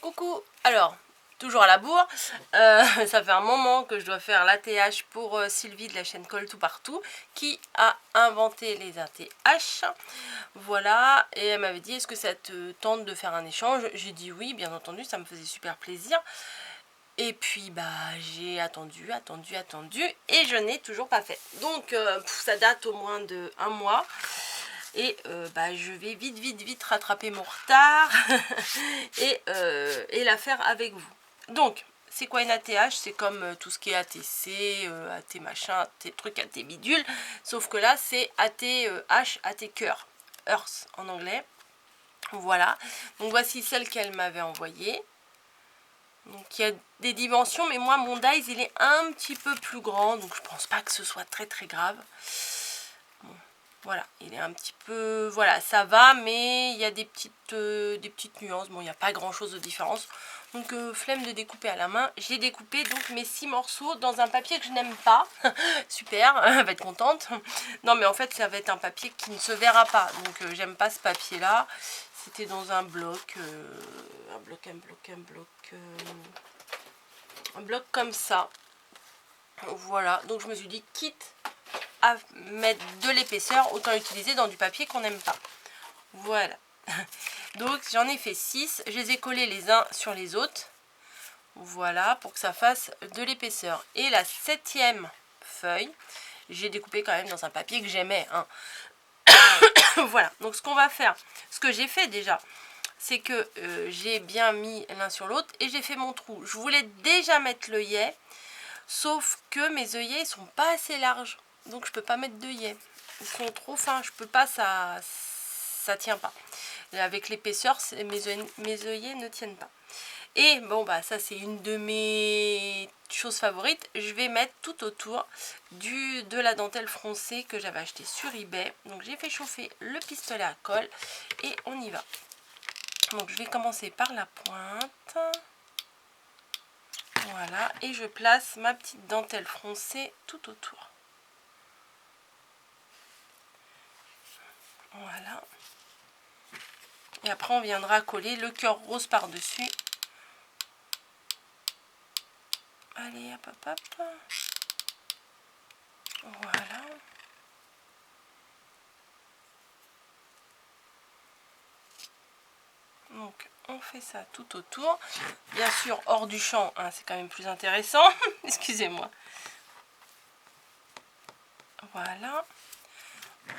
Coucou. Alors, toujours à la bourre, ça fait un moment que je dois faire l'ATH pour Sylvie de la chaîne Colle Tout Partout qui a inventé les ATH. Voilà, et elle m'avait dit est-ce que ça te tente de faire un échange? J'ai dit oui, bien entendu, ça me faisait super plaisir. Et puis bah j'ai attendu et je n'ai toujours pas fait. Donc ça date au moins de un mois. Et bah, je vais vite rattraper mon retard et la faire avec vous. Donc, c'est quoi une ATH? C'est comme tout ce qui est ATC, AT machin, AT truc, AT bidule. Sauf que là, c'est ATH, AT cœur. Earth en anglais. Voilà. Donc, voici celle qu'elle m'avait envoyée. Donc, il y a des dimensions, mais moi, mon dies, il est un petit peu plus grand. Donc, je pense pas que ce soit très grave. Bon. Voilà, il est un petit peu... Voilà, ça va, mais il y a des petites nuances. Bon, il n'y a pas grand-chose de différence. Donc, flemme de découper à la main. J'ai découpé donc mes 6 morceaux dans un papier que je n'aime pas. Super, elle va être contente. Non, mais en fait, ça va être un papier qui ne se verra pas. Donc, j'aime pas ce papier-là. C'était dans un bloc. Un bloc comme ça. Voilà, donc je me suis dit, quitte à mettre de l'épaisseur, autant utiliser dans du papier qu'on n'aime pas. Voilà. Donc j'en ai fait 6, je les ai collés les uns sur les autres. Voilà, pour que ça fasse de l'épaisseur. Et la 7e feuille, j'ai découpé quand même dans un papier que j'aimais. Hein. Voilà, donc ce qu'on va faire, ce que j'ai fait déjà, c'est que j'ai bien mis l'un sur l'autre et j'ai fait mon trou. Je voulais déjà mettre l'œillet, sauf que mes œillets sont pas assez larges. Donc je peux pas mettre d'œillets. Ils sont trop fins, je peux pas, ça tient pas. Et avec l'épaisseur, mes œillets ne tiennent pas. Et bon bah ça c'est une de mes choses favorites. Je vais mettre tout autour de la dentelle froncée que j'avais acheté sur eBay. Donc j'ai fait chauffer le pistolet à colle et on y va. Donc je vais commencer par la pointe. Voilà, et je place ma petite dentelle froncée tout autour. Voilà. Et après, on viendra coller le cœur rose par-dessus. Allez, hop, hop, hop. Voilà. Donc, on fait ça tout autour. Bien sûr, hors du champ, hein, c'est quand même plus intéressant. Excusez-moi. Voilà.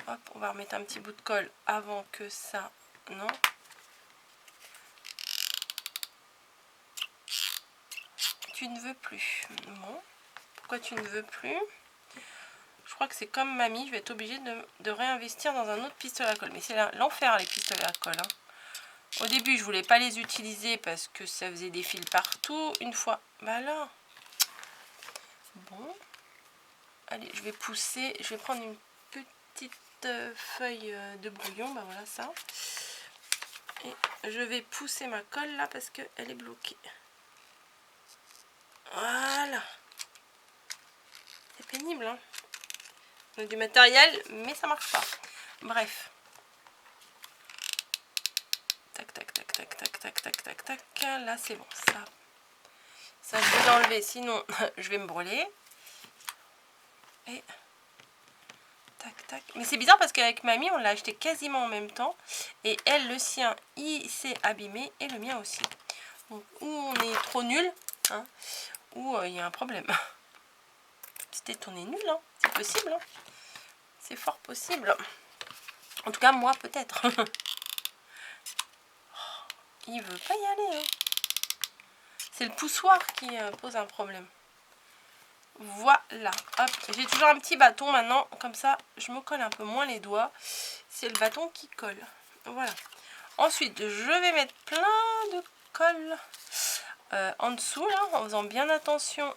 Hop, on va remettre un petit bout de colle avant que ça... Non. Tu ne veux plus. Bon. Pourquoi tu ne veux plus? Je crois que c'est comme mamie, je vais être obligée de réinvestir dans un autre pistolet à colle. Mais c'est l'enfer, les pistolets à colle. Hein. Au début, je voulais pas les utiliser parce que ça faisait des fils partout. Une fois, bah là. Bon. Allez, je vais pousser. Je vais prendre une petite feuille de brouillon. Bah voilà ça. Et je vais pousser ma colle là parce qu'elle est bloquée. Voilà. C'est pénible, hein. On a du matériel, mais ça marche pas. Bref. Tac, tac, tac, tac, tac, tac, tac, tac, tac. Là, c'est bon. Ça, je vais l'enlever, sinon je vais me brûler. Et tac, tac. Mais c'est bizarre parce qu'avec mamie, on l'a acheté quasiment en même temps. Et elle, le sien, il s'est abîmé. Et le mien aussi. Donc, ou on est trop nul, hein, ou il y a un problème. Peut-être on est nul, hein. C'est possible. Hein. C'est fort possible. En tout cas, moi, peut-être. Il veut pas y aller. Hein. C'est le poussoir qui pose un problème. Voilà. Hop. J'ai toujours un petit bâton maintenant. Comme ça, je me colle un peu moins les doigts. C'est le bâton qui colle. Voilà. Ensuite, je vais mettre plein de colle en dessous, là, en faisant bien attention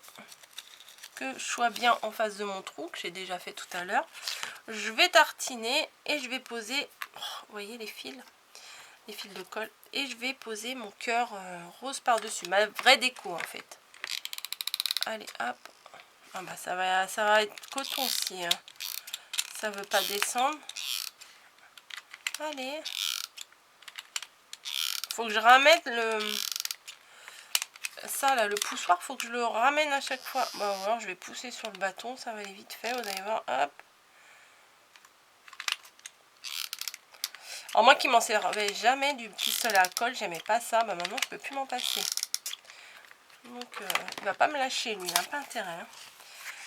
que je sois bien en face de mon trou, que j'ai déjà fait tout à l'heure. Je vais tartiner et je vais poser, vous voyez les fils de colle, et je vais poser mon cœur rose par-dessus, ma vraie déco en fait. Allez, hop. Ah bah ça va être coton si ça veut pas descendre. Allez. Faut que je ramène ça là, le poussoir, faut que je le ramène à chaque fois. Bon, alors je vais pousser sur le bâton, ça va aller vite fait, vous allez voir, hop. Alors moi qui m'en servais jamais du pistolet à colle, j'aimais pas ça, bah maintenant je peux plus m'en passer. Donc il va pas me lâcher lui, il n'a pas intérêt. Hein.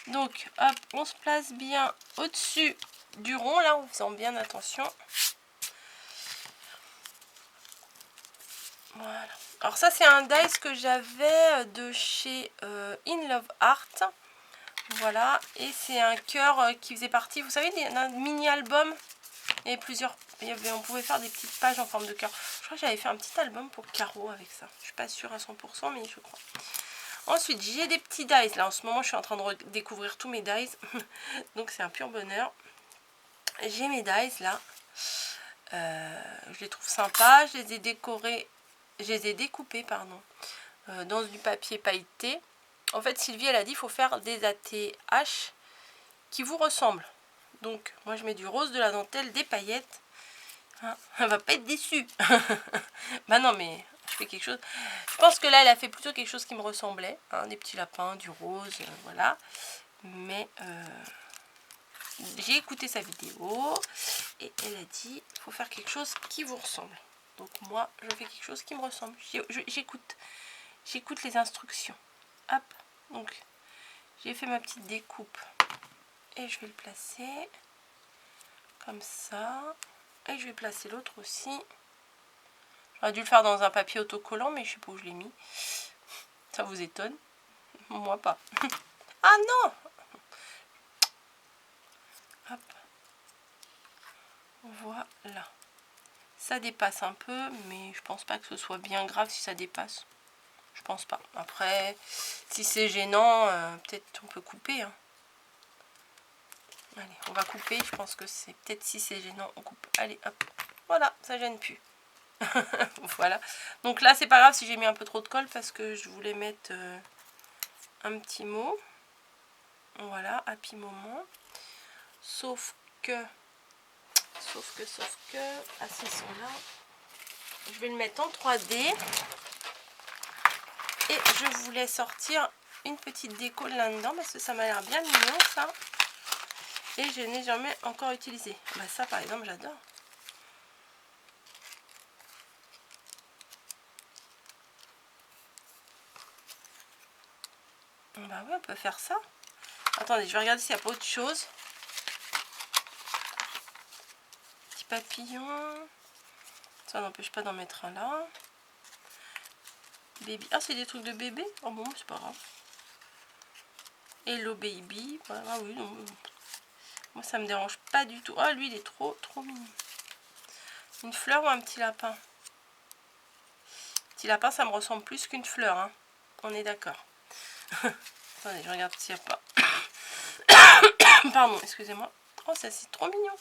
Donc hop, on se place bien au-dessus du rond là, en faisant bien attention. Voilà. Alors ça c'est un dice que j'avais de chez In Love Art. Voilà, et c'est un cœur qui faisait partie, vous savez, d'un mini-album. Il y avait plusieurs, on pouvait faire des petites pages en forme de cœur. Je crois que j'avais fait un petit album pour Caro avec ça. Je suis pas sûre à 100%, mais je crois. Ensuite, j'ai des petits dies. Là, en ce moment, je suis en train de découvrir tous mes dies. Donc, c'est un pur bonheur. J'ai mes dies, là. Je les trouve sympas. Je les ai décorés, je les ai découpés, pardon, dans du papier pailleté. En fait, Sylvie, elle a dit qu'il faut faire des ATH qui vous ressemblent. Donc, moi, je mets du rose, de la dentelle, des paillettes. Hein, elle va pas être déçue. Bah non, mais je fais quelque chose. Je pense que là, elle a fait plutôt quelque chose qui me ressemblait. Hein, des petits lapins, du rose, voilà. Mais j'ai écouté sa vidéo et elle a dit il faut faire quelque chose qui vous ressemble. Donc moi, je fais quelque chose qui me ressemble. J'écoute les instructions. Hop, donc j'ai fait ma petite découpe et je vais le placer comme ça. Et je vais placer l'autre aussi. J'aurais dû le faire dans un papier autocollant, mais je sais pas où je l'ai mis. Ça vous étonne? Moi pas. Ah non! Hop. Voilà. Ça dépasse un peu, mais je pense pas que ce soit bien grave si ça dépasse. Je pense pas. Après, si c'est gênant, peut-être on peut couper. Hein. Allez, on va couper. Je pense que c'est peut-être si c'est gênant, on coupe. Allez, hop. Voilà, ça gêne plus. Voilà. Donc là, c'est pas grave si j'ai mis un peu trop de colle parce que je voulais mettre un petit mot. Voilà, happy moment. Sauf que, à ce son-là, je vais le mettre en 3D. Et je voulais sortir une petite déco là-dedans parce que ça m'a l'air bien mignon, ça. Et je n'ai jamais encore utilisé. Bah ça, par exemple, j'adore. Bah oui, on peut faire ça. Attendez, je vais regarder s'il n'y a pas autre chose. Petit papillon. Ça n'empêche pas d'en mettre un là. Baby. Ah, c'est des trucs de bébé? Oh bon, c'est pas grave. Hello baby. Ah oui, non. Moi, ça me dérange pas du tout. Ah, lui, il est trop mignon. Une fleur ou un petit lapin? Petit lapin, ça me ressemble plus qu'une fleur. Hein. On est d'accord. Attendez, je regarde s'il n'y a pas. Pardon, excusez-moi. Oh, ça, c'est trop mignon.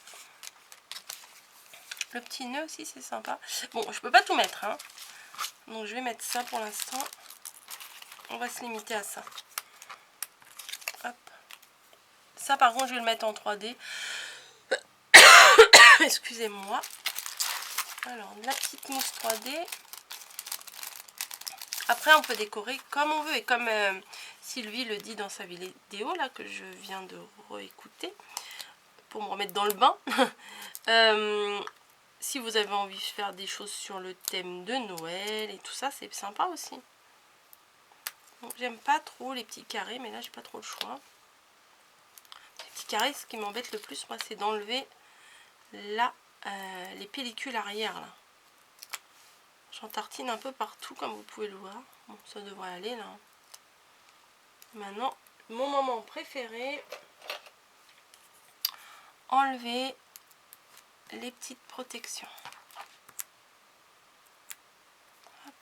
Le petit nœud aussi, c'est sympa. Bon, je peux pas tout mettre. Hein. Donc, je vais mettre ça pour l'instant. On va se limiter à ça. Hop. Ça, par contre, je vais le mettre en 3D. Excusez-moi. Alors, la petite mousse 3D. Après, on peut décorer comme on veut. Et comme Sylvie le dit dans sa vidéo, là, que je viens de réécouter, pour me remettre dans le bain. Si vous avez envie de faire des choses sur le thème de Noël et tout ça, c'est sympa aussi. J'aime pas trop les petits carrés, mais là, j'ai pas trop le choix. Les petits carrés, ce qui m'embête le plus, moi, c'est d'enlever là, les pellicules arrière, là. J'en tartine un peu partout, comme vous pouvez le voir. Bon, ça devrait aller, là. Maintenant, mon moment préféré, enlever les petites protections. Hop.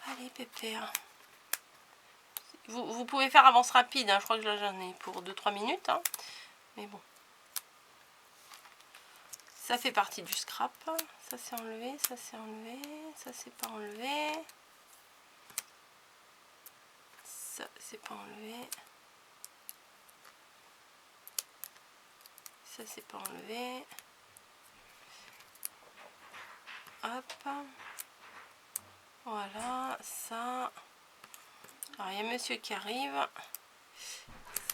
Allez, pépère. Vous pouvez faire avance rapide, hein. Je crois que là j'en ai pour 2-3 minutes. Hein. Mais bon. Ça fait partie du scrap. Ça c'est enlevé, ça c'est enlevé, ça c'est pas enlevé. Ça c'est pas enlevé. Ça c'est pas enlevé. Hop. Voilà, ça. Alors, il y a monsieur qui arrive.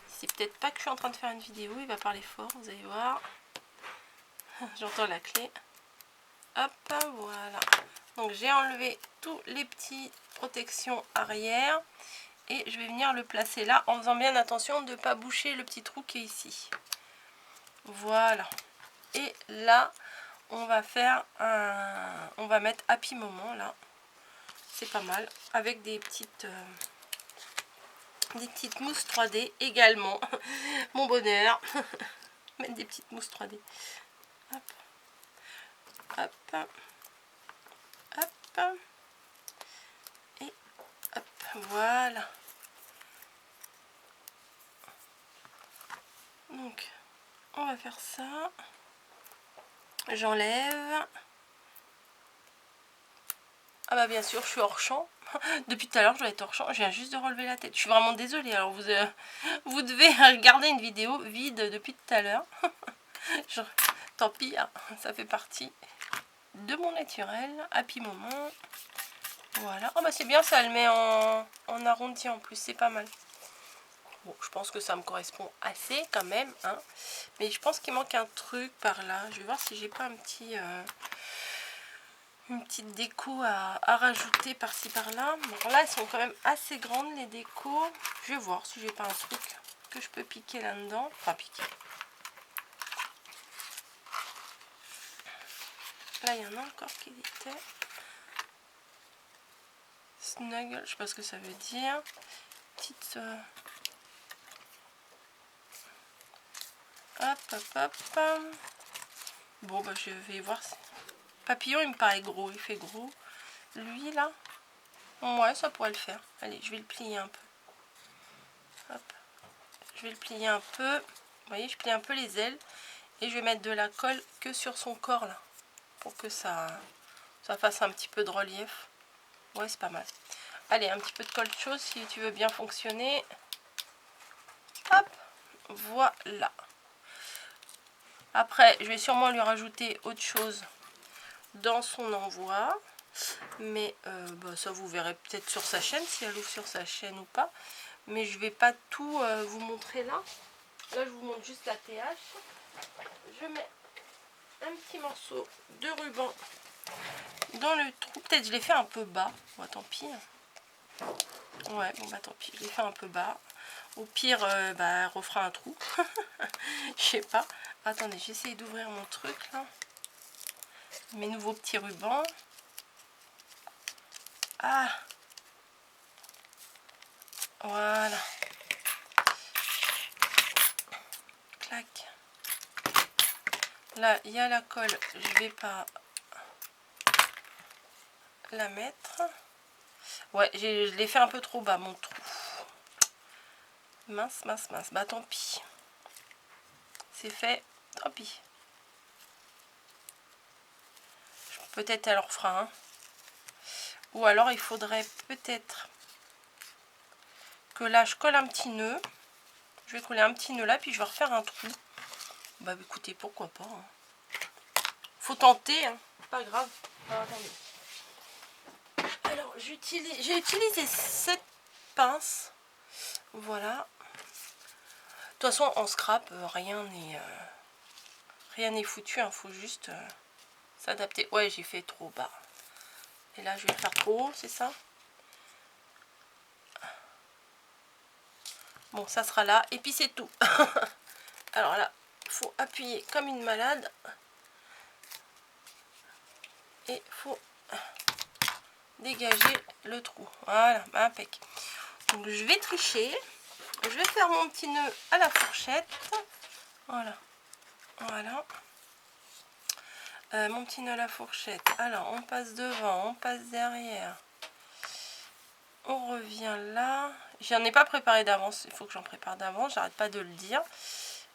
C'est peut-être pas que je suis en train de faire une vidéo, il va parler fort, vous allez voir. J'entends la clé. Hop, voilà. Donc j'ai enlevé tous les petits protections arrière. Et je vais venir le placer là en faisant bien attention de ne pas boucher le petit trou qui est ici. Voilà. Et là, on va faire un... On va mettre Happy Moment là. C'est pas mal. Avec des petites mousses 3D également. Mon bonheur. Mettre des petites mousses 3D. Hop. Hop. Hop. Et hop. Voilà. Donc, on va faire ça. J'enlève. Ah bah bien sûr, je suis hors champ. Depuis tout à l'heure, je dois être hors champ. Je viens juste de relever la tête. Je suis vraiment désolée. Alors, vous devez regarder une vidéo vide depuis tout à l'heure. Tant pis, hein, ça fait partie de mon naturel. Happy Moment. Voilà. Oh bah c'est bien, ça le met en arrondi en plus. C'est pas mal. Bon, je pense que ça me correspond assez quand même. Hein. Mais je pense qu'il manque un truc par là. Je vais voir si j'ai pas un petit... une petite déco à rajouter par-ci par-là. Bon, là, elles sont quand même assez grandes, les décos. Je vais voir si j'ai pas un truc que je peux piquer là-dedans. Enfin, piquer. Là, il y en a encore qui étaient. Snuggle, je sais pas ce que ça veut dire. Petite... Hop, hop, hop. Bon, bah, je vais voir. Papillon, il me paraît gros. Il fait gros. Lui, là. Ouais, ça pourrait le faire. Allez, je vais le plier un peu. Hop. Je vais le plier un peu. Vous voyez, je plie un peu les ailes. Et je vais mettre de la colle que sur son corps, là. Pour que ça fasse un petit peu de relief. Ouais, c'est pas mal. Allez, un petit peu de colle chaude si tu veux bien fonctionner. Hop. Voilà. Après, je vais sûrement lui rajouter autre chose dans son envoi. Mais bah, ça, vous verrez peut-être sur sa chaîne, si elle ouvre sur sa chaîne ou pas. Mais je vais pas tout vous montrer là. Là, je vous montre juste la TH. Je mets un petit morceau de ruban dans le trou. Peut-être je l'ai fait un peu bas. Bon, tant pis. Ouais, bon bah tant pis. Je l'ai fait un peu bas. Au pire, bah, elle refera un trou. Je sais pas. Attendez, j'essaie d'ouvrir mon truc là. Mes nouveaux petits rubans. Ah, voilà. Clac. Là, il y a la colle. Je vais pas la mettre. Ouais, je l'ai fait un peu trop bas, mon trou. Mince, mince, mince. Bah, tant pis. C'est fait. Tant pis. Peut-être elle en refera un. Ou alors, il faudrait peut-être que là, je colle un petit nœud. Je vais coller un petit nœud là, puis je vais refaire un trou. Bah, écoutez, pourquoi pas. Hein. Faut tenter, hein. Pas grave. Ah, attendez. Alors, j'ai utilisé cette pince. Voilà. De toute façon, en scrap, rien n'est foutu. Il faut juste s'adapter. Ouais, j'ai fait trop bas. Et là, je vais faire trop haut, c'est ça? Bon, ça sera là. Et puis, c'est tout. Alors là, il faut appuyer comme une malade. Et il faut dégager le trou. Voilà, impec. Donc, je vais tricher. Je vais faire mon petit nœud à la fourchette. Voilà. Voilà. Mon petit nœud à la fourchette. Alors, on passe devant, on passe derrière. On revient là. J'en ai pas préparé d'avance. Il faut que j'en prépare d'avance. J'arrête pas de le dire.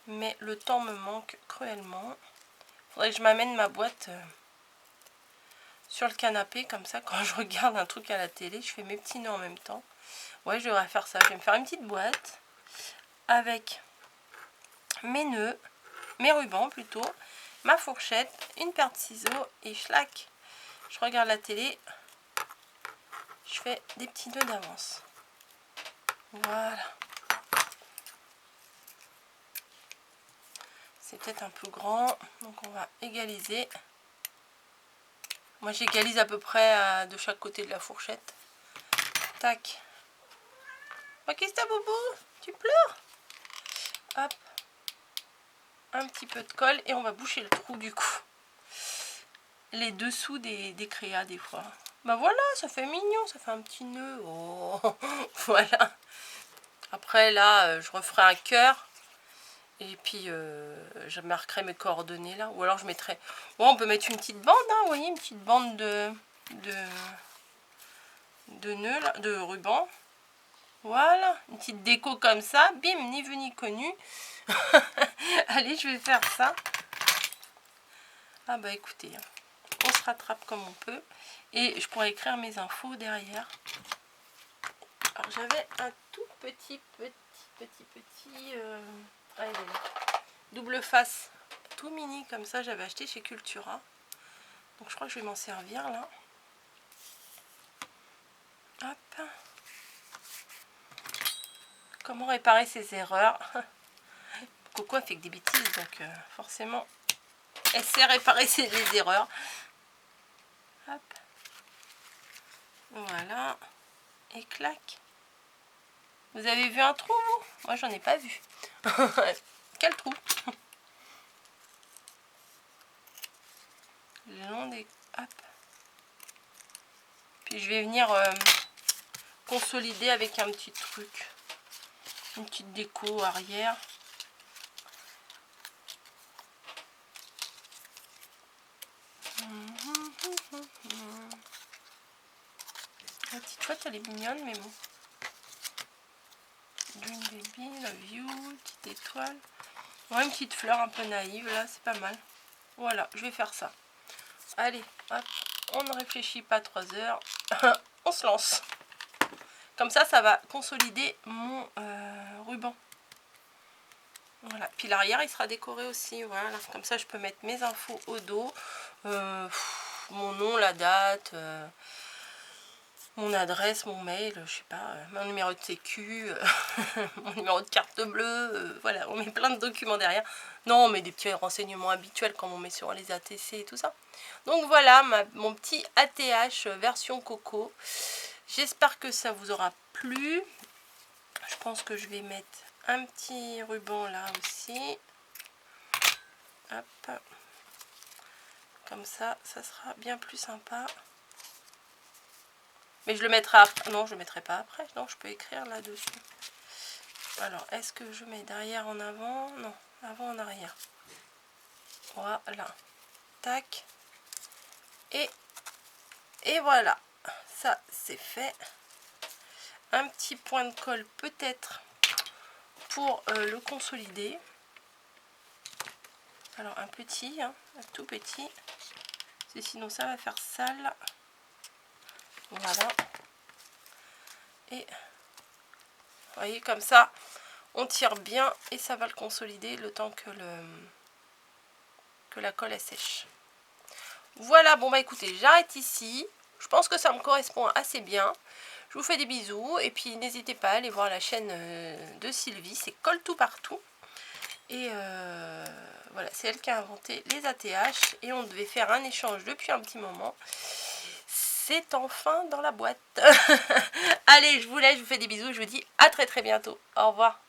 Mais le temps me manque cruellement. Il faudrait que je m'amène ma boîte sur le canapé. Comme ça, quand je regarde un truc à la télé, je fais mes petits nœuds en même temps. Ouais, je devrais faire ça. Je vais me faire une petite boîte avec mes nœuds, mes rubans plutôt, ma fourchette, une paire de ciseaux et schlac. je regarde la télé, je fais des petits nœuds d'avance. Voilà. C'est peut-être un peu grand, donc on va égaliser. Moi j'égalise à peu près de chaque côté de la fourchette. Tac. Oh, qu'est-ce que t'as, Bobo? Tu pleures? Hop. Un petit peu de colle et on va boucher le trou du coup. Les dessous des créas des fois. Bah voilà, ça fait mignon, ça fait un petit nœud. Oh, voilà. Après là, je referai un cœur. Et puis je marquerai mes coordonnées là. Ou alors je mettrai... Bon, on peut mettre une petite bande, hein, vous voyez, une petite bande de nœuds, là, de ruban. Voilà, une petite déco comme ça. Bim, ni vu ni connu. Allez, je vais faire ça. Ah bah écoutez, on se rattrape comme on peut. Et je pourrais écrire mes infos derrière. Alors j'avais un tout petit allez, double face tout mini comme ça, j'avais acheté chez Cultura. Donc je crois que je vais m'en servir là. Hop. Comment réparer ces erreurs? Coco elle fait que des bêtises, donc forcément elle sait réparer les erreurs. Hop. Voilà. Et clac. Vous avez vu un trou, vous? Moi j'en ai pas vu. Quel trou? Le long des... Hop. Puis je vais venir consolider avec un petit truc. Une petite déco arrière. La petite chouette elle est mignonne mais bon. Dream Baby, Love You, petite étoile. Ouais, une petite fleur un peu naïve là, c'est pas mal. Voilà, je vais faire ça. Allez, hop, on ne réfléchit pas 3 heures. On se lance. Comme ça, ça va consolider mon ruban. Voilà, puis l'arrière il sera décoré aussi. Voilà, comme ça je peux mettre mes infos au dos. Mon nom, la date, mon adresse, mon mail, je sais pas, mon numéro de sécu, mon numéro de carte bleue, voilà, on met plein de documents derrière. Non, on met des petits renseignements habituels comme on met sur les ATC et tout ça. Donc voilà, mon petit ATH version Coco. J'espère que ça vous aura plu. Je pense que je vais mettre un petit ruban là aussi. Hop. Comme ça, ça sera bien plus sympa. Mais je le mettrai après. Non, je ne le mettrai pas après. Non, je peux écrire là-dessus. Alors, est-ce que je mets derrière en avant? Non, avant en arrière. Voilà. Tac. Et voilà. Ça, c'est fait. Un petit point de colle peut-être pour le consolider. Alors, un petit, hein, un tout petit. Sinon, ça va faire sale. Voilà. Et vous voyez, comme ça, on tire bien et ça va le consolider le temps que la colle elle sèche. Voilà, bon bah écoutez, j'arrête ici. Je pense que ça me correspond assez bien. Je vous fais des bisous et puis n'hésitez pas à aller voir la chaîne de Sylvie, c'est Colle tout partout. Et voilà, c'est elle qui a inventé les ATH et on devait faire un échange depuis un petit moment. C'est enfin dans la boîte. Allez, je vous laisse, je vous fais des bisous, je vous dis à très bientôt. Au revoir.